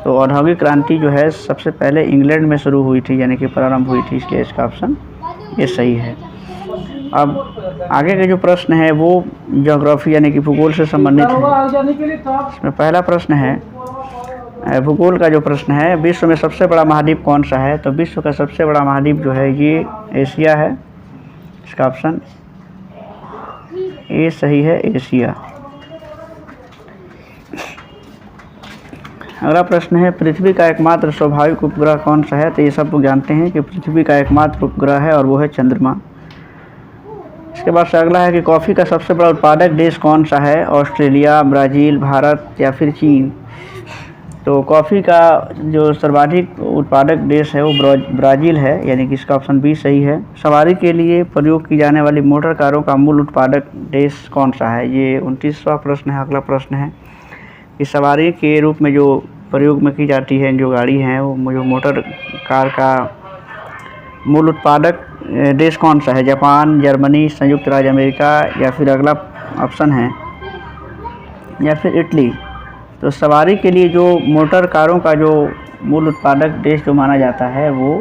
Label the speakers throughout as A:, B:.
A: तो औद्योगिक क्रांति जो है सबसे पहले इंग्लैंड में शुरू हुई थी, यानी कि प्रारंभ हुई थी, इसलिए इसका ऑप्शन ये सही है। अब आगे के जो प्रश्न है वो ज्योग्राफी यानी कि भूगोल से संबंधित है। इसमें पहला प्रश्न है भूगोल का जो प्रश्न है, विश्व में सबसे बड़ा महाद्वीप कौन सा है? तो विश्व का सबसे बड़ा महाद्वीप जो है ये एशिया है, इसका ऑप्शन ए सही है, एशिया। अगला प्रश्न है पृथ्वी का एकमात्र स्वाभाविक उपग्रह कौन सा है? तो ये सब लोग जानते हैं कि पृथ्वी का एकमात्र उपग्रह है और वो है चंद्रमा। इसके बाद से अगला है कि कॉफ़ी का सबसे बड़ा उत्पादक देश कौन सा है? ऑस्ट्रेलिया, ब्राज़ील, भारत या फिर चीन? तो कॉफ़ी का जो सर्वाधिक उत्पादक देश है वो ब्राज़ील है, यानी कि इसका ऑप्शन बी सही है। सवारी के लिए प्रयोग की जाने वाली मोटर कारों का मूल उत्पादक देश कौन सा है? ये 29वां प्रश्न है। अगला प्रश्न है कि सवारी के रूप में जो प्रयोग में की जाती है जो गाड़ी है वो जो मोटर कार का मूल उत्पादक देश कौन सा है? जापान, जर्मनी, संयुक्त राज्य अमेरिका या फिर अगला ऑप्शन है या फिर इटली? तो सवारी के लिए जो मोटर कारों का जो मूल उत्पादक देश जो माना जाता है वो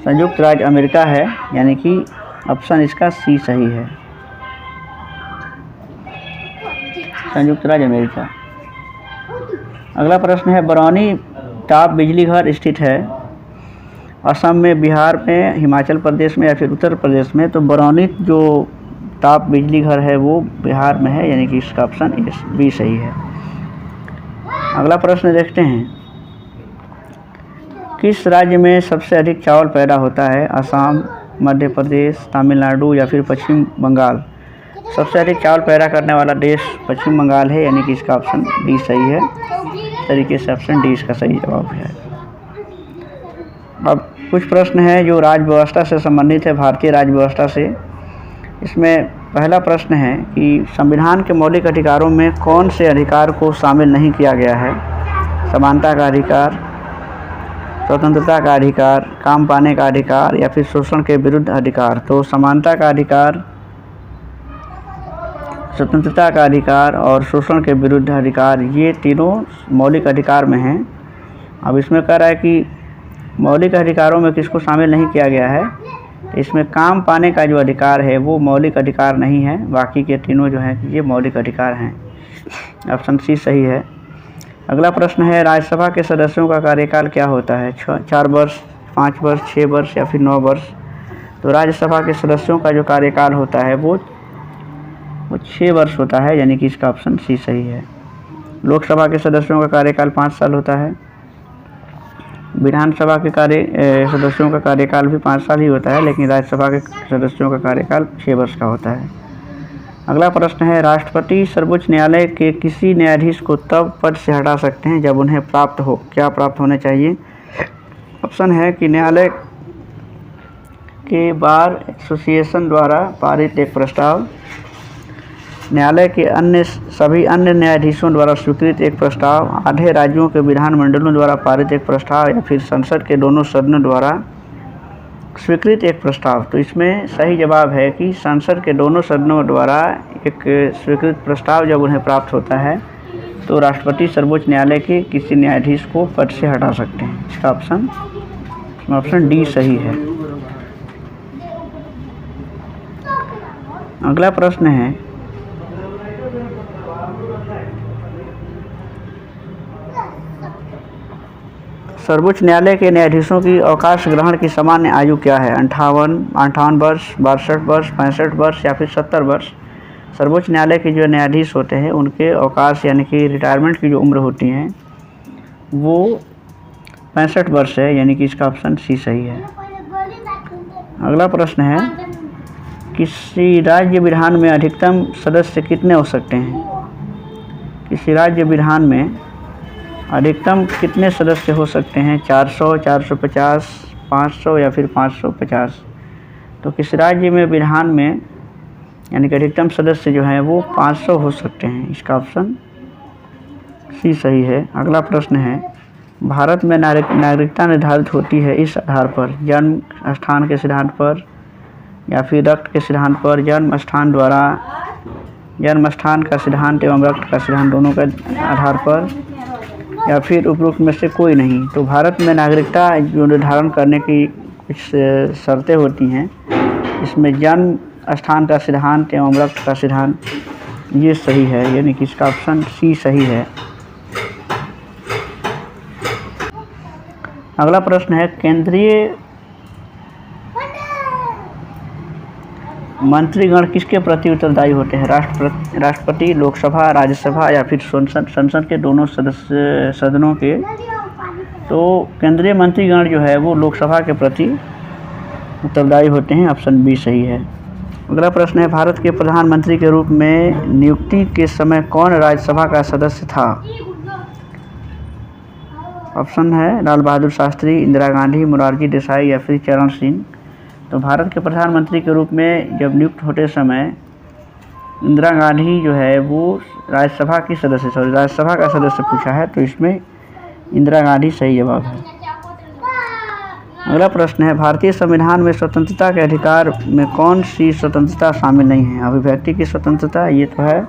A: संयुक्त राज्य अमेरिका है, यानी कि ऑप्शन इसका सी सही है, संयुक्त राज्य अमेरिका। अगला प्रश्न है बरौनी ताप बिजली घर स्थित है असम में, बिहार में, हिमाचल प्रदेश में या फिर उत्तर प्रदेश में? तो बरौनी जो ताप बिजली घर है वो बिहार में है, यानी कि इसका ऑप्शन बी सही है। अगला प्रश्न देखते हैं किस राज्य में सबसे अधिक चावल पैदा होता है? असम, मध्य प्रदेश, तमिलनाडु या फिर पश्चिम बंगाल? सबसे अधिक चावल पैदा करने वाला देश पश्चिम बंगाल है, यानी कि इसका ऑप्शन डी सही है। इस तरीके से ऑप्शन डी इसका सही जवाब है। अब कुछ प्रश्न है जो राज्य व्यवस्था से संबंधित है, भारतीय राज्य व्यवस्था से। इसमें पहला प्रश्न है कि संविधान के मौलिक अधिकारों में कौन से अधिकार को शामिल नहीं किया गया है? समानता का अधिकार, स्वतंत्रता का अधिकार, काम पाने का अधिकार या फिर शोषण के विरुद्ध अधिकार? तो समानता का अधिकार, स्वतंत्रता का अधिकार और शोषण के विरुद्ध अधिकार ये तीनों मौलिक अधिकार में हैं। अब इसमें कह रहा है कि मौलिक अधिकारों में किसको शामिल नहीं किया गया है? इसमें काम पाने का जो अधिकार है वो मौलिक अधिकार नहीं है, बाकी के तीनों जो हैं ये मौलिक अधिकार हैं। ऑप्शन सी सही है। अगला प्रश्न है राज्यसभा के सदस्यों का कार्यकाल क्या होता है? 4 वर्ष, 5 वर्ष, 6 वर्ष या फिर 9 वर्ष? तो राज्यसभा के सदस्यों का जो कार्यकाल होता है वो 6 वर्ष होता है, यानी कि इसका ऑप्शन सी सही है। लोकसभा के सदस्यों का कार्यकाल 5 साल होता है। विधानसभा के सदस्यों का कार्यकाल भी 5 साल ही होता है, लेकिन राज्यसभा के सदस्यों का कार्यकाल 6 वर्ष का होता है। अगला प्रश्न है राष्ट्रपति सर्वोच्च न्यायालय के किसी न्यायाधीश को तब पद से हटा सकते हैं जब उन्हें प्राप्त हो, क्या प्राप्त होने चाहिए? ऑप्शन है कि न्यायालय के बार एसोसिएशन द्वारा पारित एक प्रस्ताव, न्यायालय के सभी अन्य न्यायाधीशों द्वारा स्वीकृत एक प्रस्ताव, आधे राज्यों के विधानमंडलों द्वारा पारित एक प्रस्ताव या फिर संसद के दोनों सदनों द्वारा स्वीकृत एक प्रस्ताव। तो इसमें सही जवाब है कि संसद के दोनों सदनों द्वारा एक स्वीकृत प्रस्ताव जब उन्हें प्राप्त होता है तो राष्ट्रपति सर्वोच्च न्यायालय के किसी न्यायाधीश को पद से हटा सकते हैं। इसका ऑप्शन डी सही है। अगला प्रश्न है सर्वोच्च न्यायालय के न्यायाधीशों की अवकाश ग्रहण की सामान्य आयु क्या है? 58 वर्ष, 62 वर्ष, 65 वर्ष या फिर 70 वर्ष? सर्वोच्च न्यायालय के जो न्यायाधीश होते हैं उनके अवकाश यानी कि रिटायरमेंट की जो उम्र होती है वो 65 वर्ष है, यानी कि इसका ऑप्शन सी सही है। अगला प्रश्न है किसी राज्य विधान में अधिकतम सदस्य कितने हो सकते हैं? किसी राज्य विधान में अधिकतम कितने सदस्य हो सकते हैं? 400, 450, 500 या फिर 550? तो किस राज्य में विधान में यानी कि अधिकतम सदस्य जो हैं वो 500 हो सकते हैं? इसका ऑप्शन सी सही है। अगला प्रश्न है भारत में नागरिकता निर्धारित होती है इस आधार पर, जन्म स्थान के सिद्धांत पर या फिर रक्त के सिद्धांत पर? जन्म स्थान का सिद्धांत एवं रक्त का सिद्धांत दोनों के आधार पर या फिर उपरोक्त में से कोई नहीं। तो भारत में नागरिकता जो निर्धारण करने की कुछ शर्तें होती हैं, इसमें जन्म स्थान का सिद्धांत एवं रक्त का सिद्धांत ये सही है, यानी कि इसका ऑप्शन सी सही है। अगला प्रश्न है, केंद्रीय मंत्रीगण किसके प्रति उत्तरदायी होते हैं? राष्ट्रपति, लोकसभा, राज्यसभा या फिर संसद के दोनों सदनों के। तो केंद्रीय मंत्रीगण जो है वो लोकसभा के प्रति उत्तरदायी होते हैं, ऑप्शन बी सही है। अगला प्रश्न है, भारत के प्रधानमंत्री के रूप में नियुक्ति के समय कौन राज्यसभा का सदस्य था? ऑप्शन है लाल बहादुर शास्त्री, इंदिरा गांधी, मोरारजी देसाई या फिर चरण सिंह। तो भारत के प्रधानमंत्री के रूप में जब नियुक्त होते समय इंदिरा गांधी जो है वो राज्यसभा का सदस्य पूछा है, तो इसमें इंदिरा गांधी सही जवाब है। अगला प्रश्न है, भारतीय संविधान में स्वतंत्रता के अधिकार में कौन सी स्वतंत्रता शामिल नहीं है? अभिव्यक्ति की स्वतंत्रता, ये तो है।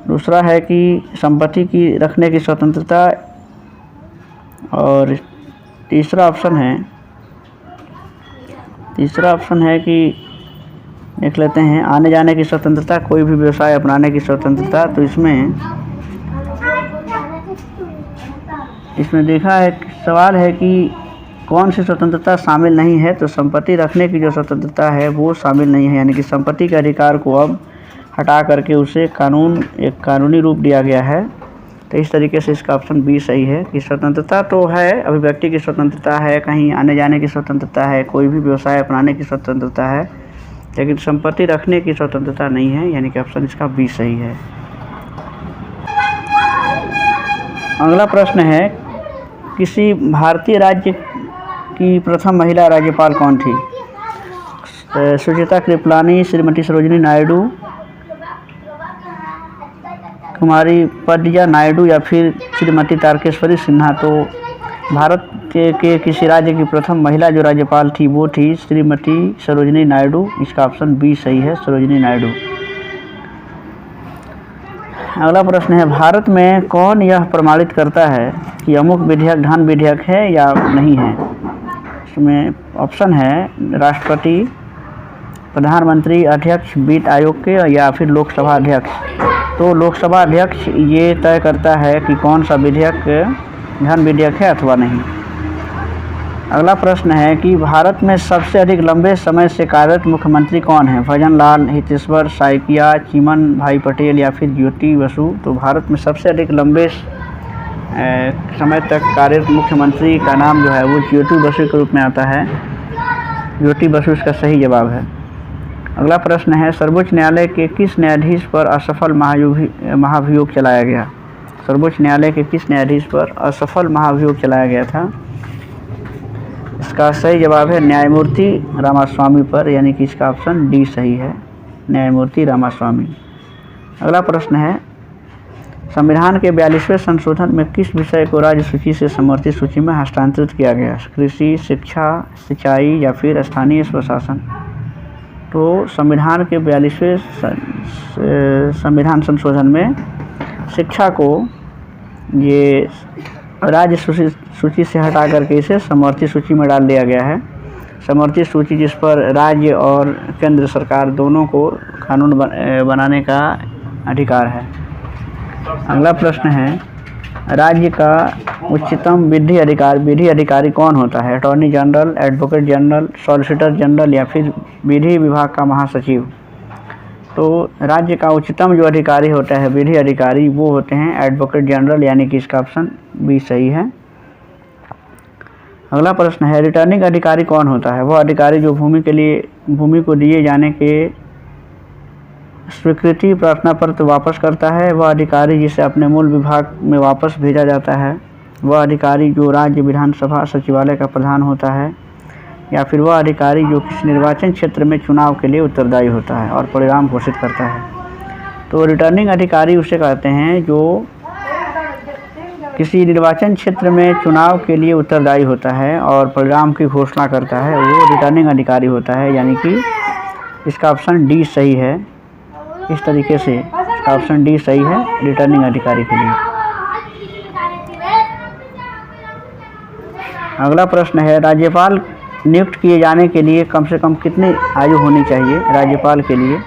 A: दूसरा है कि संपत्ति की रखने की स्वतंत्रता, और तीसरा ऑप्शन है कि देख लेते हैं, आने जाने की स्वतंत्रता, कोई भी व्यवसाय अपनाने की स्वतंत्रता। तो इसमें देखा है, सवाल है कि कौन सी स्वतंत्रता शामिल नहीं है? तो संपत्ति रखने की जो स्वतंत्रता है वो शामिल नहीं है, यानी कि संपत्ति के अधिकार को अब हटा करके उसे एक कानूनी रूप दिया गया है। तो इस तरीके से इसका ऑप्शन बी सही है कि स्वतंत्रता तो है, अभिव्यक्ति की स्वतंत्रता है, कहीं आने जाने की स्वतंत्रता है, कोई भी व्यवसाय अपनाने की स्वतंत्रता है, लेकिन संपत्ति रखने की स्वतंत्रता नहीं है, यानी कि ऑप्शन इसका बी सही है। अगला प्रश्न है, किसी भारतीय राज्य की प्रथम महिला राज्यपाल कौन थी? सुचेता कृपलानी, श्रीमती सरोजिनी नायडू, कुमारी पद्मजा नायडू या फिर श्रीमती तारकेश्वरी सिन्हा। तो भारत के किसी राज्य की प्रथम महिला जो राज्यपाल थी वो थी श्रीमती सरोजिनी नायडू। इसका ऑप्शन बी सही है, सरोजिनी नायडू। अगला प्रश्न है, भारत में कौन यह प्रमाणित करता है कि अमुक विधेयक धन विधेयक है या नहीं है? इसमें ऑप्शन है राष्ट्रपति, प्रधानमंत्री, अध्यक्ष वित्त आयोग के या फिर लोकसभा अध्यक्ष। तो लोकसभा अध्यक्ष ये तय करता है कि कौन सा विधेयक धन विधेयक है अथवा नहीं। अगला प्रश्न है कि भारत में सबसे अधिक लंबे समय से कार्यरत मुख्यमंत्री कौन है? भजन लाल, हितेश्वर साइकिया, चिमन भाई पटेल या फिर ज्योति बसु। तो भारत में सबसे अधिक लंबे समय तक कार्यरत मुख्यमंत्री का नाम जो है वो ज्योति बसु के रूप में आता है। ज्योति बसु इसका सही जवाब है। अगला प्रश्न है, सर्वोच्च न्यायालय के किस न्यायाधीश पर असफल महाभियोग चलाया गया? सर्वोच्च न्यायालय के किस न्यायाधीश पर असफल महाभियोग चलाया गया था? इसका सही जवाब है न्यायमूर्ति रामास्वामी पर, यानी कि इसका ऑप्शन डी सही है, न्यायमूर्ति रामास्वामी। अगला प्रश्न है, संविधान के 42वें संशोधन में किस विषय को राज्य सूची से समर्थित सूची में हस्तांतरित किया गया? कृषि, शिक्षा, सिंचाई या फिर स्थानीय स्वशासन। तो संविधान के 42वें संविधान संशोधन में शिक्षा को ये राज्य सूची से हटा करके इसे समर्थित सूची में डाल दिया गया है। समर्थित सूची जिस पर राज्य और केंद्र सरकार दोनों को कानून बनाने का अधिकार है। अगला प्रश्न है, राज्य का उच्चतम विधि अधिकारी कौन होता है? Attorney general, advocate general, solicitor general या फिर विधि विभाग का महासचिव। तो राज्य का उच्चतम जो अधिकारी होता है विधि अधिकारी वो होते हैं एडवोकेट जनरल, यानी कि इसका ऑप्शन बी सही है। अगला प्रश्न है, रिटर्निंग अधिकारी कौन होता है? वह अधिकारी जो भूमि को दिए जाने के स्वीकृति प्रार्थना पत्र वापस करता है। वह अधिकारी जिसे अपने मूल विभाग में वापस भेजा जाता है। वह अधिकारी जो राज्य विधानसभा सचिवालय का प्रधान होता है, या फिर वह अधिकारी जो किसी निर्वाचन क्षेत्र में चुनाव के लिए उत्तरदायी होता है और परिणाम घोषित करता है। तो रिटर्निंग अधिकारी उसे कहते हैं जो किसी निर्वाचन क्षेत्र में चुनाव के लिए उत्तरदायी होता है और परिणाम की घोषणा करता है, वो रिटर्निंग अधिकारी होता है, यानी कि इसका ऑप्शन डी सही है। इस तरीके से ऑप्शन डी सही है रिटर्निंग अधिकारी के लिए। अगला प्रश्न है, राज्यपाल नियुक्त किए जाने के लिए कम से कम कितनी आयु होनी चाहिए राज्यपाल के लिए?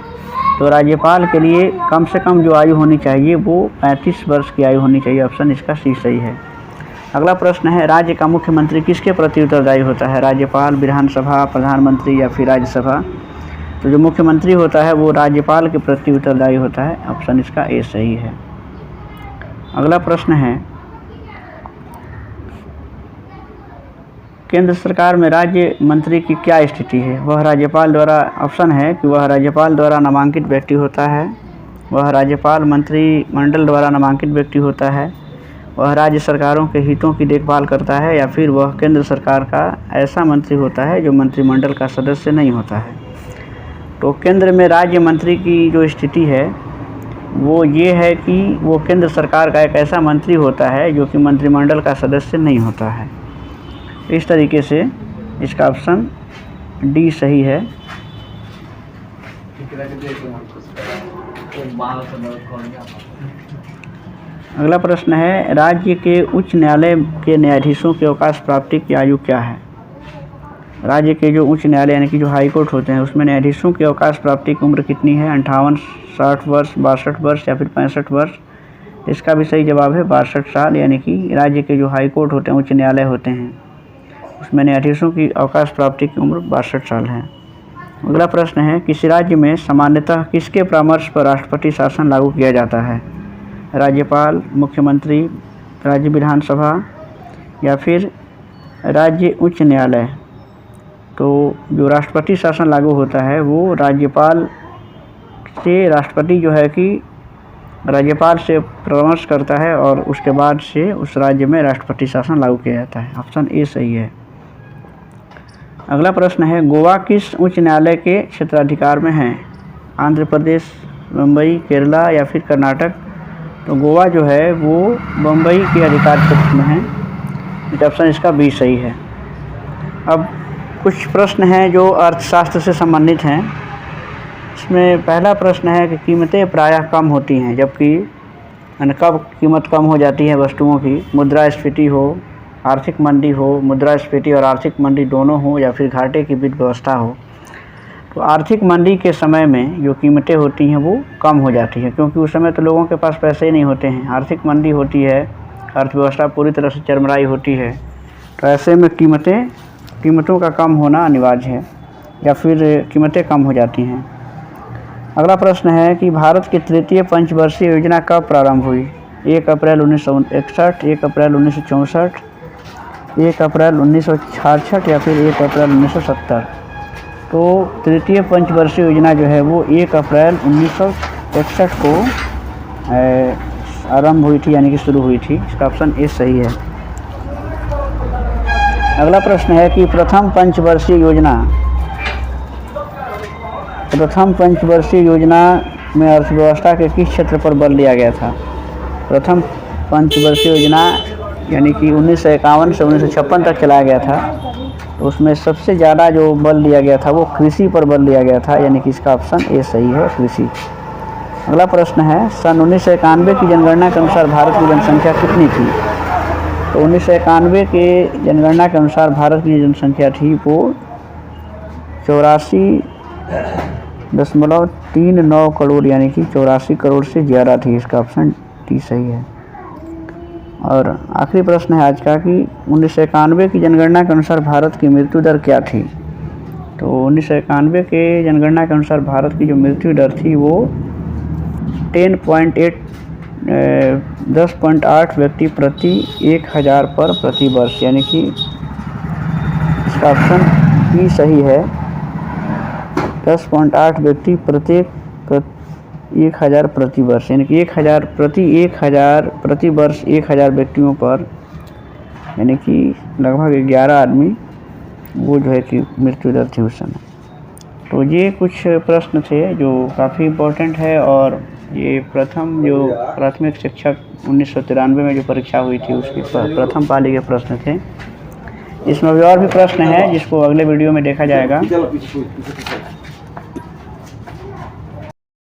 A: तो राज्यपाल के लिए कम से कम जो आयु होनी चाहिए वो 35 वर्ष की आयु होनी चाहिए। ऑप्शन इसका सी सही है। अगला प्रश्न है, राज्य का मुख्यमंत्री किसके प्रति उत्तरदायी होता है? राज्यपाल, विधानसभा, प्रधानमंत्री या फिर राज्यसभा? तो जो मुख्यमंत्री होता है वो राज्यपाल के प्रति उत्तरदायी होता है। ऑप्शन इसका ए सही है। अगला प्रश्न है, केंद्र सरकार में राज्य मंत्री की क्या स्थिति है? वह राज्यपाल द्वारा, ऑप्शन है कि वह राज्यपाल द्वारा नामांकित व्यक्ति होता है, वह राज्यपाल मंत्रिमंडल द्वारा नामांकित व्यक्ति होता है, वह राज्य सरकारों के हितों की देखभाल करता है या फिर वह केंद्र सरकार का ऐसा मंत्री होता है जो मंत्रिमंडल का सदस्य नहीं होता है। तो केंद्र में राज्य मंत्री की जो स्थिति है वो ये है कि वो केंद्र सरकार का एक ऐसा मंत्री होता है जो कि मंत्रिमंडल का सदस्य नहीं होता है। इस तरीके से इसका ऑप्शन डी सही है। अगला प्रश्न है, राज्य के उच्च न्यायालय के न्यायाधीशों के अवकाश प्राप्ति की आयु क्या है? राज्य के जो उच्च न्यायालय यानी कि जो हाई कोर्ट होते हैं उसमें न्यायाधीशों की अवकाश प्राप्ति की उम्र कितनी है? 58, 60 वर्ष, 62 वर्ष या फिर 65 वर्ष? इसका भी सही जवाब है 62 साल। यानी कि राज्य के जो हाई कोर्ट होते हैं, उच्च न्यायालय होते हैं, उसमें न्यायाधीशों की अवकाश प्राप्ति की उम्र 62 साल है। अगला प्रश्न है, किसी राज्य में सामान्यतः किसके परामर्श पर राष्ट्रपति शासन लागू किया जाता है? राज्यपाल, मुख्यमंत्री, राज्य विधानसभा या फिर राज्य उच्च न्यायालय? तो जो राष्ट्रपति शासन लागू होता है वो राज्यपाल से, राष्ट्रपति जो है कि राज्यपाल से परामर्श करता है और उसके बाद से उस राज्य में राष्ट्रपति शासन लागू किया जाता है। ऑप्शन ए सही है। अगला प्रश्न है, गोवा किस उच्च न्यायालय के क्षेत्राधिकार में है? आंध्र प्रदेश, मुंबई, केरला या फिर कर्नाटक? तो गोवा जो है वो मुंबई के अधिकार क्षेत्र में है। ऑप्शन इसका बी सही है। अब कुछ प्रश्न हैं जो अर्थशास्त्र से संबंधित हैं। इसमें पहला प्रश्न है कि कीमतें प्रायः कम होती हैं, जबकि कब कीमत कम हो जाती है वस्तुओं की? मुद्रास्फीति हो, आर्थिक मंदी हो, मुद्रास्फीति और आर्थिक मंदी दोनों हो या फिर घाटे की वित्त व्यवस्था हो। तो आर्थिक मंदी के समय में जो कीमतें होती हैं वो कम हो जाती हैं, क्योंकि उस समय तो लोगों के पास पैसे ही नहीं होते हैं। आर्थिक मंदी होती है, अर्थव्यवस्था पूरी तरह से चरमराई होती है, तो ऐसे में कीमतों का कम होना अनिवार्य है या फिर कीमतें कम हो जाती हैं। अगला प्रश्न है कि भारत की तृतीय पंचवर्षीय योजना कब प्रारंभ हुई? 1 अप्रैल 1961, 1 अप्रैल 1964, 1 अप्रैल 1966 या फिर 1 अप्रैल 1970? तो तृतीय पंचवर्षीय योजना जो है वो 1 अप्रैल 1961 को आरंभ हुई थी, यानी कि शुरू हुई थी। इसका ऑप्शन ए सही है। अगला प्रश्न है कि प्रथम पंचवर्षीय योजना में अर्थव्यवस्था के किस क्षेत्र पर बल दिया गया था? प्रथम पंचवर्षीय योजना यानी कि 1951 से 1956 तक चलाया गया था, तो उसमें सबसे ज़्यादा जो बल दिया गया था वो कृषि पर बल दिया गया था, यानी कि इसका ऑप्शन ए सही है, कृषि। अगला प्रश्न है, सन 1991 की जनगणना के अनुसार भारत की जनसंख्या कितनी थी? तो 1991 के जनगणना के अनुसार भारत की जनसंख्या थी वो 84.39 करोड़, यानी कि 84 करोड़ से ज़्यादा थी। इसका ऑप्शन डी सही है। और आखिरी प्रश्न है आज का कि 1991 की जनगणना के अनुसार भारत की मृत्यु दर क्या थी? तो 1991 के जनगणना के अनुसार भारत की जो मृत्यु दर थी वो 10.8 व्यक्ति प्रति 1000 पर प्रति वर्ष, यानी कि इसका ऑप्शन बी सही है। 10.8 व्यक्ति प्रत्येक 1000 प्रति वर्ष, यानी कि 1000 प्रति वर्ष 1000 व्यक्तियों पर, यानी कि लगभग 11 आदमी वो जो है कि मृत्यु दर थी उस समय। तो ये कुछ प्रश्न थे जो काफ़ी इम्पोर्टेंट है, और ये प्रथम जो प्राथमिक शिक्षक 1993 में जो परीक्षा हुई थी उसकी प्रथम पाली के प्रश्न थे। इसमें भी और भी प्रश्न हैं जिसको अगले वीडियो में देखा जाएगा।